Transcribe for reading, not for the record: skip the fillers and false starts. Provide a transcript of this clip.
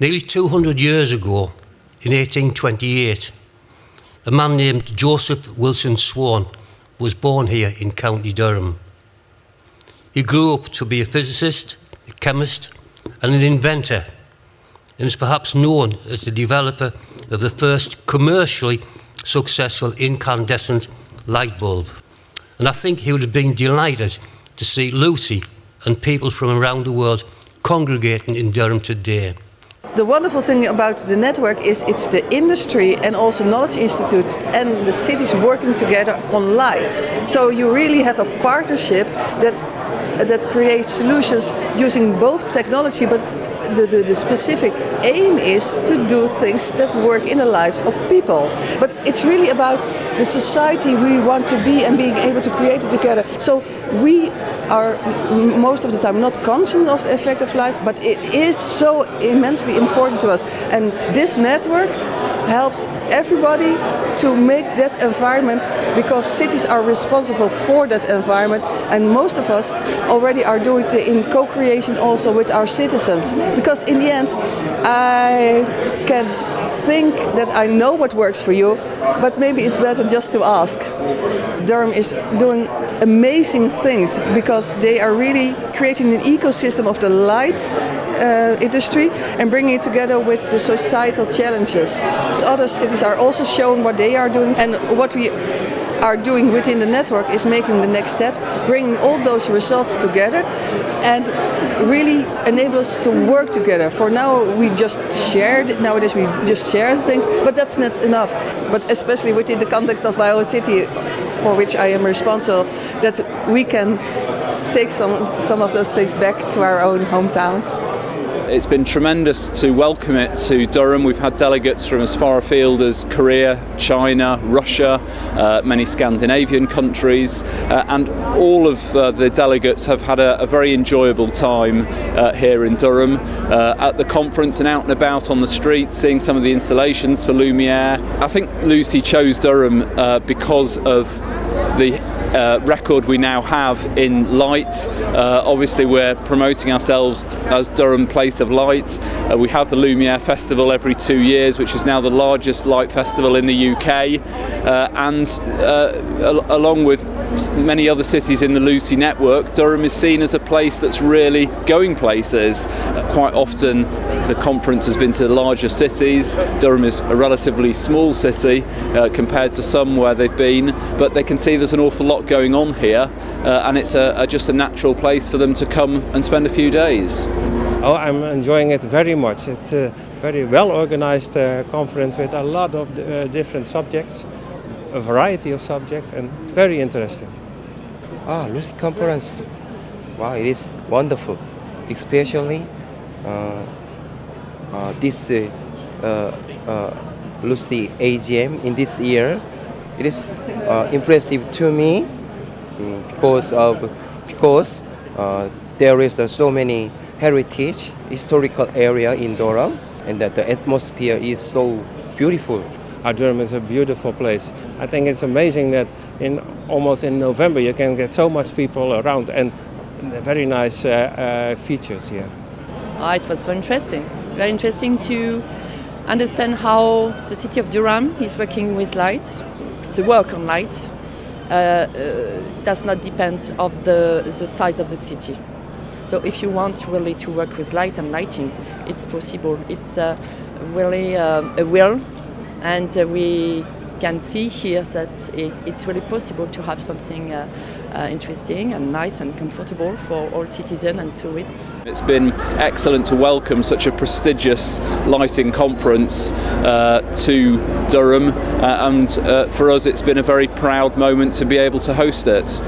Nearly 200 years ago, in 1828, a man named Joseph Wilson Swan was born here in County Durham. He grew up to be a physicist, a chemist, and an inventor, and is perhaps known as the developer of the first commercially successful incandescent light bulb. And I think he would have been delighted to see Lucy and people from around the world congregating in Durham today. The wonderful thing about the network is it's the industry and also knowledge institutes and the cities working together on light. So you really have a partnership that creates solutions using both technology, but the specific aim is to do things that work in the lives of people. But it's really about the society we want to be and being able to create it together. So we are most of the time not conscious of the effect of life, but it is so immensely important to us. And this network helps everybody to make that environment, because cities are responsible for that environment, and most of us already are doing it in co-creation also with our citizens. Because in the end, I can think that I know what works for you, but maybe it's better just to ask. Durham is doing amazing things because they are really creating an ecosystem of the light industry and bringing it together with the societal challenges. So other cities are also showing what they are doing, and what we are doing within the network is making the next step, bringing all those results together and really enable us to work together. For now we just nowadays we just share things, but that's not enough. But especially within the context of my own city, for which I am responsible, that we can take some of those things back to our own hometowns. It's been tremendous to welcome it to Durham. We've had delegates from as far afield as Korea, China, Russia, many Scandinavian countries, and all of the delegates have had a very enjoyable time here in Durham at the conference and out and about on the street, seeing some of the installations for Lumiere. I think LUCI chose Durham because of the record we now have in light. Obviously we're promoting ourselves as Durham Place of Light. We have the Lumiere Festival every 2 years, which is now the largest light festival in the UK, and along with many other cities in the LUCI network, Durham is seen as a place that's really going places. Quite often the conference has been to larger cities. Durham is a relatively small city compared to some where they've been, but they can see there's an awful lot going on here, and it's just a natural place for them to come and spend a few days. Oh, I'm enjoying it very much. It's a very well organized conference with a lot of different subjects, a variety of subjects, and it's very interesting. LUCI conference, wow, it is wonderful, especially this LUCI AGM in this year. It is impressive to me because there is so many heritage historical area in Durham, and that the atmosphere is so beautiful. Durham is a beautiful place. I think it's amazing that almost in November you can get so much people around, and very nice features here. It was very interesting to understand how the city of Durham is working with light. The work on light does not depend on the size of the city. So if you want really to work with light and lighting, it's possible. It's really a will, and we can see here that it's really possible to have something interesting and nice and comfortable for all citizens and tourists. It's been excellent to welcome such a prestigious lighting conference to Durham, and for us it's been a very proud moment to be able to host it.